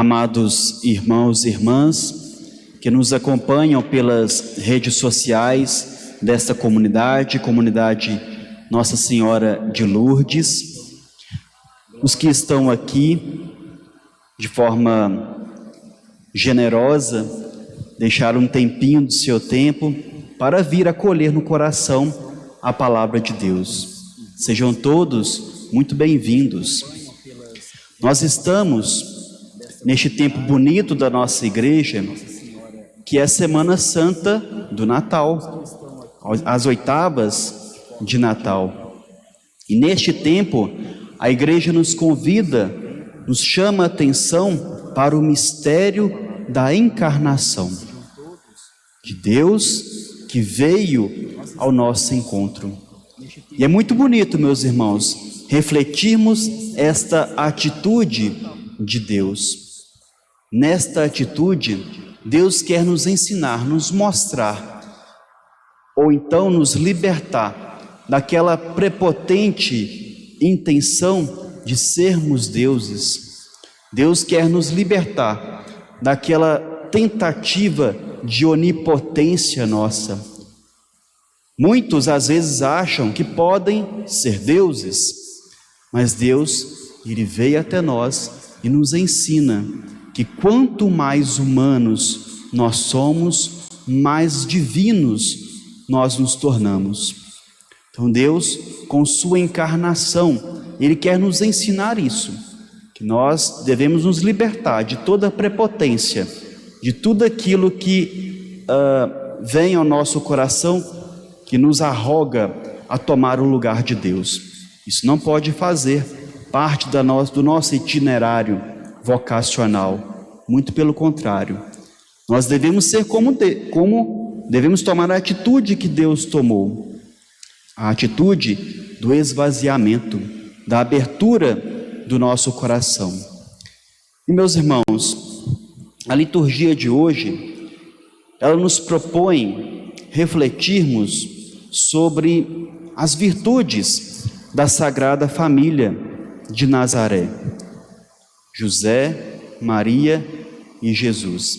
Amados irmãos e irmãs que nos acompanham pelas redes sociais desta comunidade Nossa Senhora de Lourdes, os que estão aqui de forma generosa, deixaram um tempinho do seu tempo para vir acolher no coração a palavra de Deus. Sejam todos muito bem-vindos. Nós estamos neste tempo bonito da nossa igreja, que é a Semana Santa do Natal, as oitavas de Natal. E neste tempo, a igreja nos convida, nos chama a atenção para o mistério da encarnação de Deus que veio ao nosso encontro. E é muito bonito, meus irmãos, refletirmos esta atitude de Deus. Nesta atitude, Deus quer nos ensinar, nos mostrar, ou então nos libertar daquela prepotente intenção de sermos deuses. Deus quer nos libertar daquela tentativa de onipotência nossa. Muitos às vezes acham que podem ser deuses, mas Deus, Ele veio até nós e nos ensina que quanto mais humanos nós somos, mais divinos nós nos tornamos. Então Deus, com sua encarnação, Ele quer nos ensinar isso, que nós devemos nos libertar de toda a prepotência, de tudo aquilo que vem ao nosso coração, que nos arroga a tomar o lugar de Deus. Isso não pode fazer parte do nosso itinerário vocacional, muito pelo contrário. Nós devemos ser devemos tomar a atitude que Deus tomou, a atitude do esvaziamento, da abertura do nosso coração. E meus irmãos, a liturgia de hoje, ela nos propõe refletirmos sobre as virtudes da Sagrada Família de Nazaré, José, Maria e Jesus.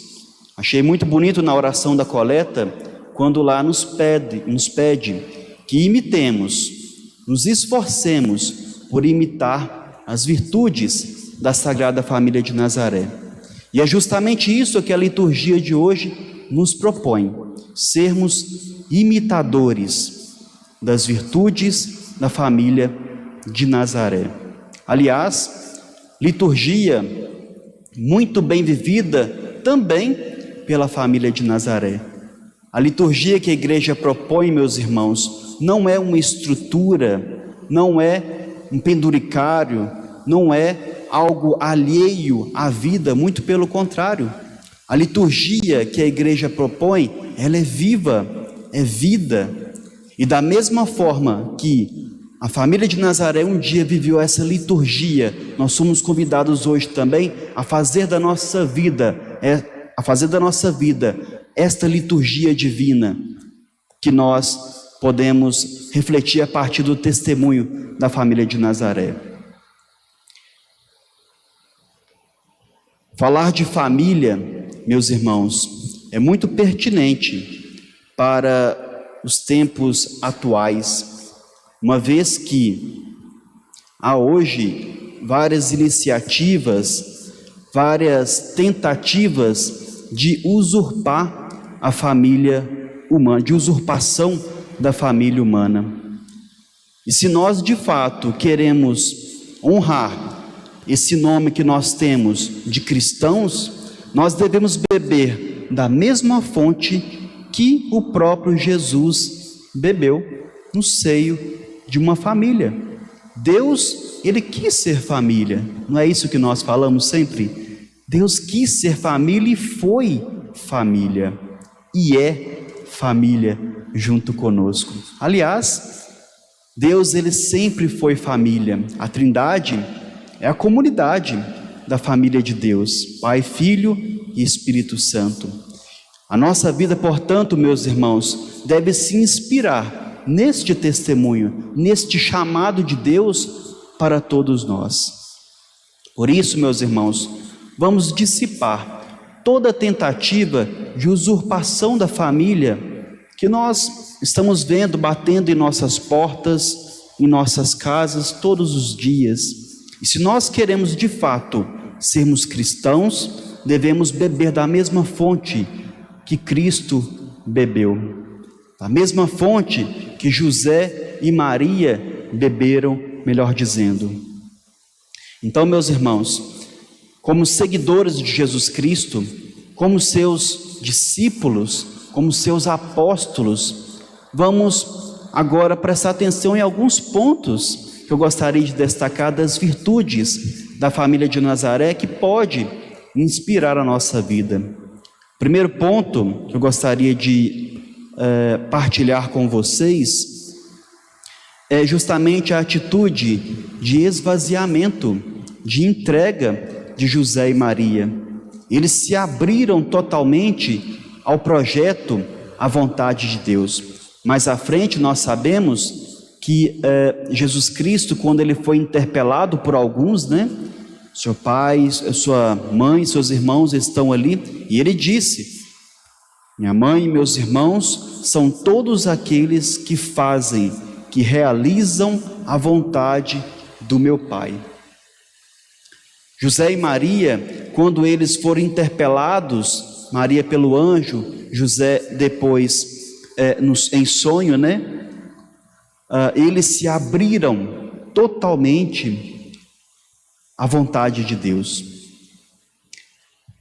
Achei muito bonito na oração da coleta, quando lá nos pede que imitemos, nos esforcemos por imitar as virtudes da Sagrada Família de Nazaré. E é justamente isso que a liturgia de hoje nos propõe, sermos imitadores das virtudes da família de Nazaré. Aliás, liturgia muito bem vivida também pela família de Nazaré. A liturgia que a igreja propõe, meus irmãos, não é uma estrutura, não é um penduricário, não é algo alheio à vida, muito pelo contrário. A liturgia que a igreja propõe, ela é viva, é vida. E da mesma forma que a família de Nazaré um dia viveu essa liturgia, nós somos convidados hoje também a fazer da nossa vida esta liturgia divina, que nós podemos refletir a partir do testemunho da família de Nazaré. Falar de família, meus irmãos, é muito pertinente para os tempos atuais, uma vez que há hoje várias iniciativas, várias tentativas de usurpar a família humana, de usurpação da família humana. E se nós de fato queremos honrar esse nome que nós temos de cristãos, nós devemos beber da mesma fonte que o próprio Jesus bebeu no seio de uma família. Deus, Ele quis ser família, não é isso que nós falamos sempre? Deus quis ser família e foi família, e é família junto conosco. Aliás, Deus, Ele sempre foi família. A Trindade é a comunidade da família de Deus, Pai, Filho e Espírito Santo. A nossa vida, portanto, meus irmãos, deve se inspirar neste testemunho, neste chamado de Deus para todos nós. Por isso, meus irmãos, vamos dissipar toda tentativa de usurpação da família que nós estamos vendo batendo em nossas portas, em nossas casas todos os dias. E se nós queremos de fato sermos cristãos, devemos beber da mesma fonte que Cristo bebeu, da mesma fonte que José e Maria beberam, melhor dizendo. Então, meus irmãos, como seguidores de Jesus Cristo, como seus discípulos, como seus apóstolos, vamos agora prestar atenção em alguns pontos que eu gostaria de destacar das virtudes da família de Nazaré que pode inspirar a nossa vida. Primeiro ponto que eu gostaria de partilhar com vocês é justamente a atitude de esvaziamento, de entrega de José e Maria. Eles se abriram totalmente ao projeto, à vontade de Deus. Mais à frente nós sabemos que Jesus Cristo, quando ele foi interpelado por alguns, seu pai, sua mãe, seus irmãos estão ali, e ele disse: minha mãe e meus irmãos são todos aqueles que fazem, que realizam a vontade do meu Pai. José e Maria, quando eles foram interpelados, Maria pelo anjo, José depois em sonho, eles se abriram totalmente à vontade de Deus.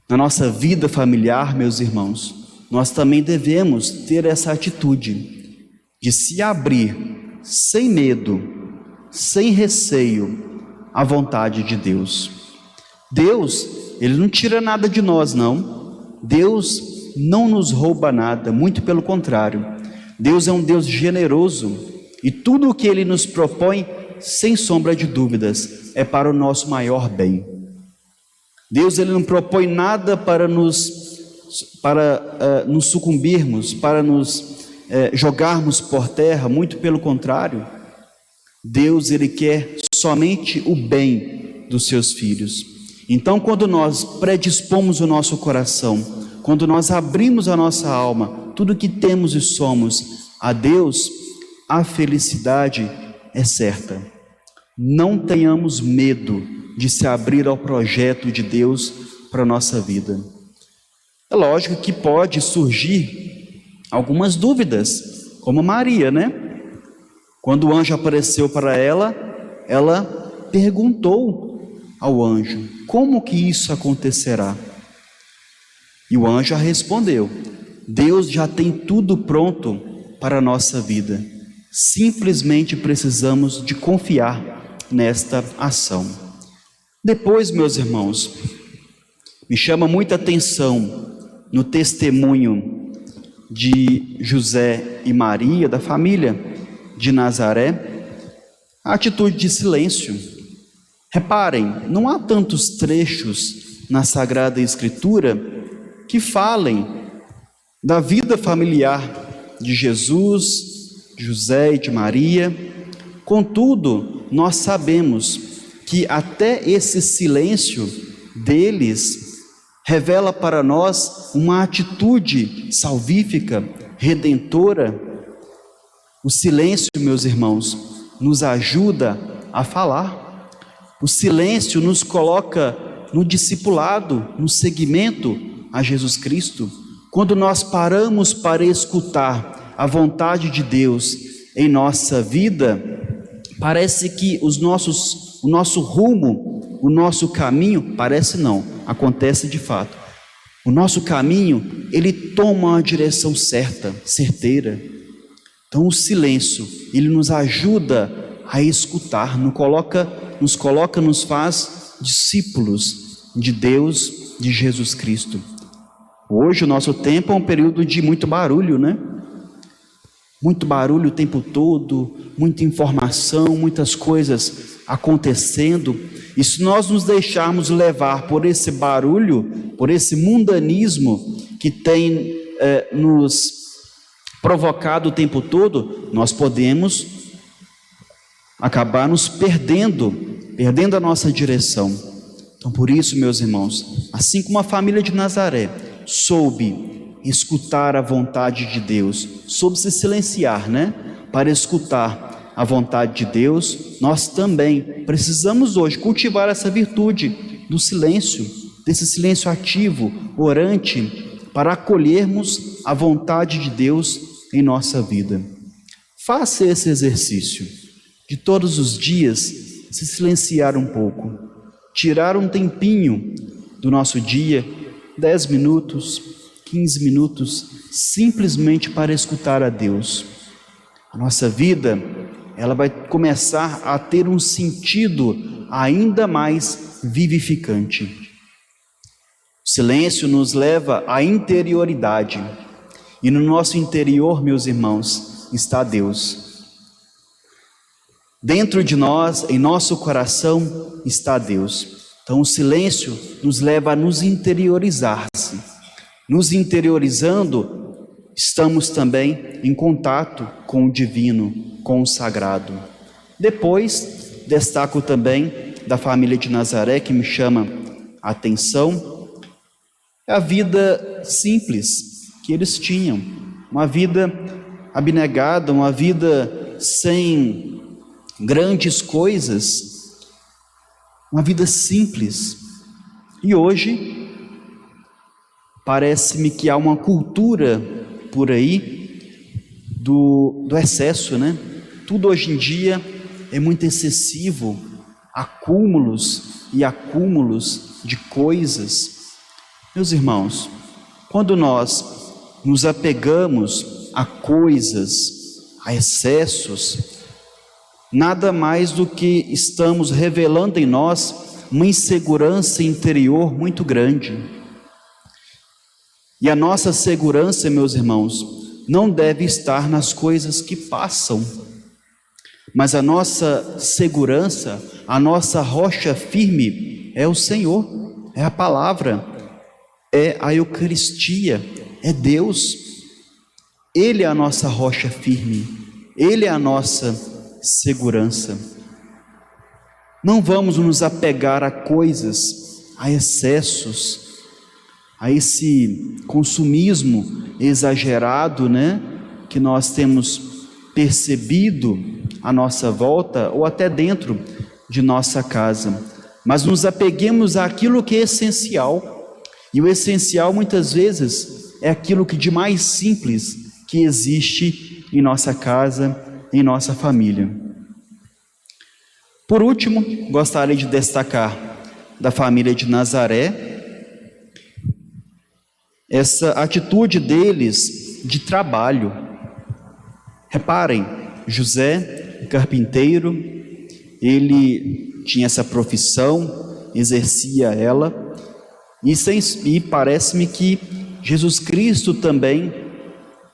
Na nossa vida familiar, meus irmãos, nós também devemos ter essa atitude de se abrir sem medo, sem receio, à vontade de Deus. Deus, ele não tira nada de nós, não. Deus não nos rouba nada, muito pelo contrário. Deus é um Deus generoso e tudo o que ele nos propõe, sem sombra de dúvidas, é para o nosso maior bem. Deus, ele não propõe nada para nos sucumbirmos, para nos jogarmos por terra, muito pelo contrário. Deus, ele quer somente o bem dos seus filhos. Então, quando nós predispomos o nosso coração, quando nós abrimos a nossa alma, tudo que temos e somos a Deus, a felicidade é certa. Não tenhamos medo de se abrir ao projeto de Deus para a nossa vida. É lógico que pode surgir algumas dúvidas, como Maria, Quando o anjo apareceu para ela, ela perguntou ao anjo: como que isso acontecerá? E o anjo respondeu: Deus já tem tudo pronto para a nossa vida. Simplesmente precisamos de confiar nesta ação. Depois, meus irmãos, me chama muita atenção no testemunho de José e Maria, da família de Nazaré, a atitude de silêncio. Reparem, não há tantos trechos na Sagrada Escritura que falem da vida familiar de Jesus, de José e de Maria. Contudo, nós sabemos que até esse silêncio deles revela para nós uma atitude salvífica, redentora. O silêncio, meus irmãos, nos ajuda a falar. O silêncio nos coloca no discipulado, no seguimento a Jesus Cristo. Quando nós paramos para escutar a vontade de Deus em nossa vida, parece que o nosso rumo, o nosso caminho, parece não, acontece de fato. O nosso caminho, ele toma uma direção certa, certeira. Então o silêncio, ele nos ajuda a escutar, nos faz discípulos de Deus, de Jesus Cristo. Hoje o nosso tempo é um período de muito barulho, Muito barulho o tempo todo, muita informação, muitas coisas acontecendo. E se nós nos deixarmos levar por esse barulho, por esse mundanismo que tem nos provocado o tempo todo, nós podemos acabar nos perdendo a nossa direção. Então, por isso, meus irmãos, assim como a família de Nazaré soube escutar a vontade de Deus, soube se silenciar, para escutar a vontade de Deus, nós também precisamos hoje cultivar essa virtude do silêncio, desse silêncio ativo, orante, para acolhermos a vontade de Deus em nossa vida. Faça esse exercício de todos os dias se silenciar um pouco, tirar um tempinho do nosso dia, 10 minutos, 15 minutos, simplesmente para escutar a Deus. A nossa vida, ela vai começar a ter um sentido ainda mais vivificante. O silêncio nos leva à interioridade, e no nosso interior, meus irmãos, está Deus. Dentro de nós, em nosso coração, está Deus. Então o silêncio nos leva a nos interiorizar-se. Nos interiorizando, estamos também em contato com o divino, com o sagrado. Depois, destaco também da família de Nazaré, que me chama a atenção, a vida simples que eles tinham, uma vida abnegada, uma vida sem grandes coisas, uma vida simples. E hoje parece-me que há uma cultura por aí do excesso, Tudo hoje em dia é muito excessivo, acúmulos e acúmulos de coisas. Meus irmãos, quando nós nos apegamos a coisas, a excessos, nada mais do que estamos revelando em nós uma insegurança interior muito grande. E a nossa segurança, meus irmãos, não deve estar nas coisas que passam, mas a nossa segurança, a nossa rocha firme é o Senhor, é a palavra, é a Eucaristia, é Deus. Ele é a nossa rocha firme, Ele é a nossa segurança. Não vamos nos apegar a coisas, a excessos, a esse consumismo exagerado, que nós temos percebido à nossa volta ou até dentro de nossa casa, mas nos apeguemos àquilo que é essencial. E o essencial muitas vezes é aquilo que de mais simples que existe em nossa casa, em nossa família. Por último, gostaria de destacar da família de Nazaré essa atitude deles de trabalho. Reparem, José, carpinteiro, ele tinha essa profissão, exercia ela, e parece-me que Jesus Cristo também,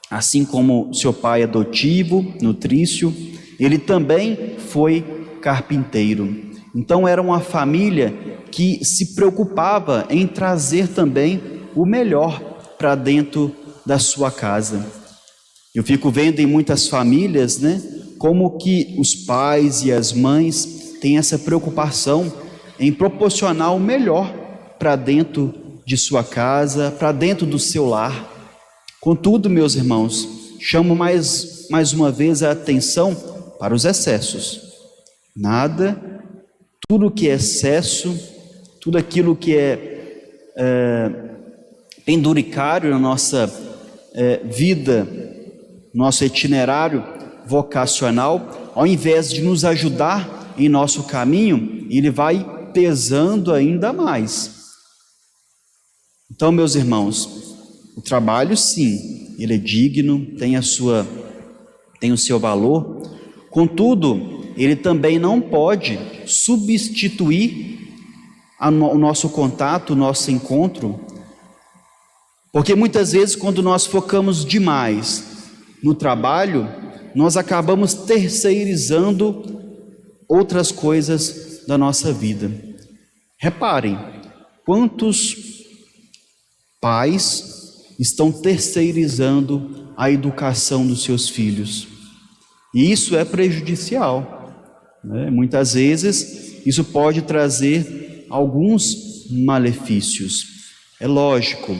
assim como seu pai adotivo, nutrício, ele também foi carpinteiro. Então era uma família que se preocupava em trazer também o melhor para dentro da sua casa. Eu fico vendo em muitas famílias, como que os pais e as mães têm essa preocupação em proporcionar o melhor para dentro de sua casa, para dentro do seu lar. Contudo, meus irmãos, chamo mais uma vez a atenção para os excessos. Tudo que é excesso, tudo aquilo que é penduricário na nossa vida, nosso itinerário vocacional, ao invés de nos ajudar em nosso caminho, ele vai pesando ainda mais. Então, meus irmãos, o trabalho sim, ele é digno, tem o seu valor, contudo, ele também não pode substituir o nosso contato, o nosso encontro, porque muitas vezes quando nós focamos demais no trabalho, nós acabamos terceirizando outras coisas da nossa vida. Reparem, quantos pais estão terceirizando a educação dos seus filhos, e isso é prejudicial, Muitas vezes isso pode trazer alguns malefícios. É lógico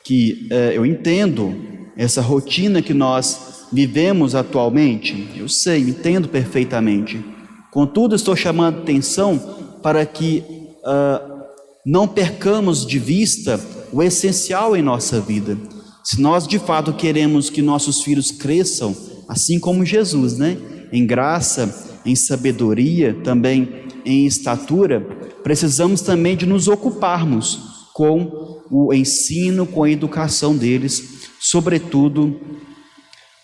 que eu entendo essa rotina que nós vivemos atualmente, eu sei, entendo perfeitamente. Contudo, estou chamando atenção para que não percamos de vista o essencial em nossa vida. Se nós de fato queremos que nossos filhos cresçam, assim como Jesus, né? Em graça, em sabedoria, também em estatura, precisamos também de nos ocuparmos com o ensino, com a educação deles, sobretudo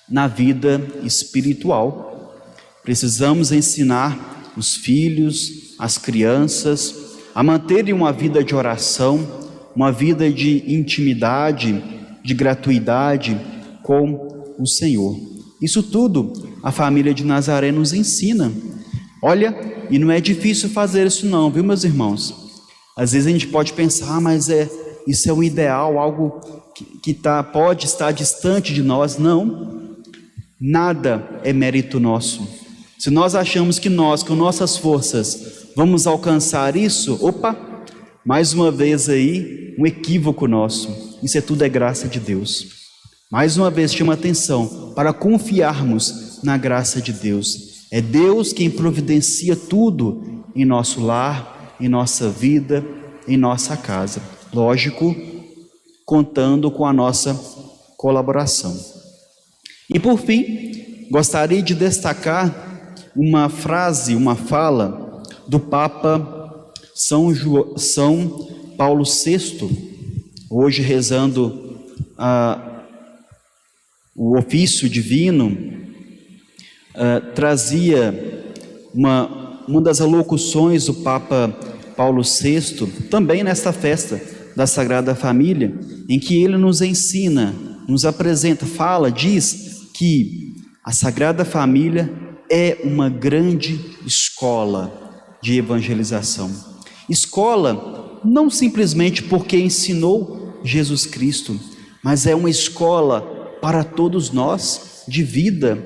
na vida espiritual. Precisamos ensinar os filhos, as crianças, a manterem uma vida de oração, uma vida de intimidade, de gratuidade com o Senhor. Isso tudo a família de Nazaré nos ensina. Olha, e não é difícil fazer isso não, viu, meus irmãos? Às vezes a gente pode pensar, mas isso é um ideal, algo que pode estar distante de nós. Não, nada é mérito nosso. Se nós achamos que nós, com nossas forças, vamos alcançar isso, mais uma vez aí, um equívoco nosso. Isso tudo é graça de Deus. Mais uma vez chama atenção para confiarmos na graça de Deus. É Deus quem providencia tudo em nosso lar, em nossa vida, em nossa casa. Lógico, contando com a nossa colaboração. E por fim, gostaria de destacar uma frase, uma fala do Papa São Paulo VI, hoje rezando o ofício divino, trazia uma das alocuções do Papa Paulo VI, também nesta festa da Sagrada Família, em que ele nos ensina, nos apresenta, diz que a Sagrada Família é uma grande escola de evangelização. Escola não simplesmente porque ensinou Jesus Cristo, mas é uma escola para todos nós, de vida,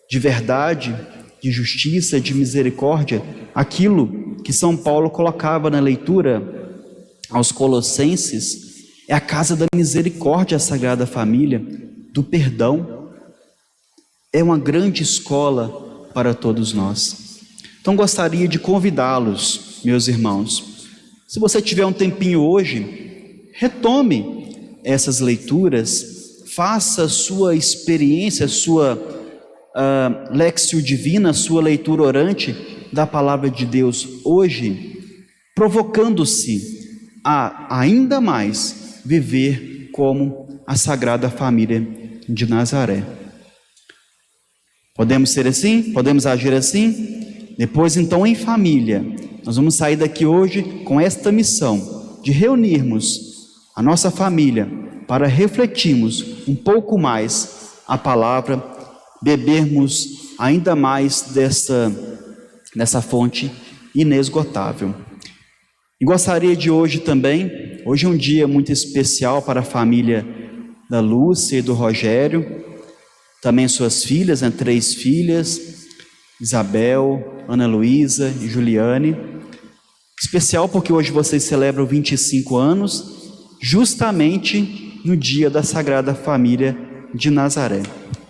de verdade, de justiça, de misericórdia, aquilo que São Paulo colocava na leitura aos Colossenses, é a casa da misericórdia, a Sagrada Família, do perdão. É uma grande escola para todos nós. Então gostaria de convidá-los, meus irmãos, se você tiver um tempinho hoje, retome essas leituras, faça a sua experiência, a sua Lectio Divina, sua leitura orante da Palavra de Deus hoje, provocando-se a ainda mais viver como a Sagrada Família de Nazaré. Podemos ser assim? Podemos agir assim? Depois, então, em família, nós vamos sair daqui hoje com esta missão de reunirmos a nossa família para refletirmos um pouco mais a palavra, bebermos ainda mais dessa fonte inesgotável. E gostaria de hoje é um dia muito especial para a família da Lúcia e do Rogério, também suas filhas, 3 filhas, Isabel, Ana Luísa e Juliane. Especial porque hoje vocês celebram 25 anos, justamente no dia da Sagrada Família de Nazaré.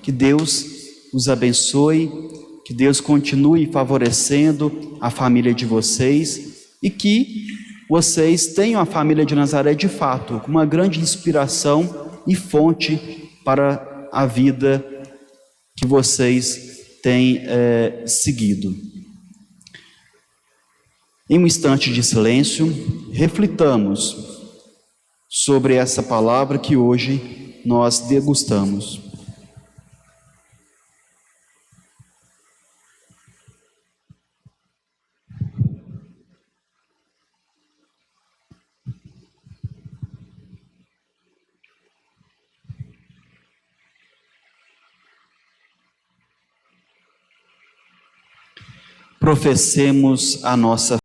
Que Deus os abençoe, que Deus continue favorecendo a família de vocês e que vocês tenham a família de Nazaré de fato uma grande inspiração e fonte para a vida que vocês têm seguido. Em um instante de silêncio, reflitamos sobre essa palavra que hoje nós degustamos. Professemos a nossa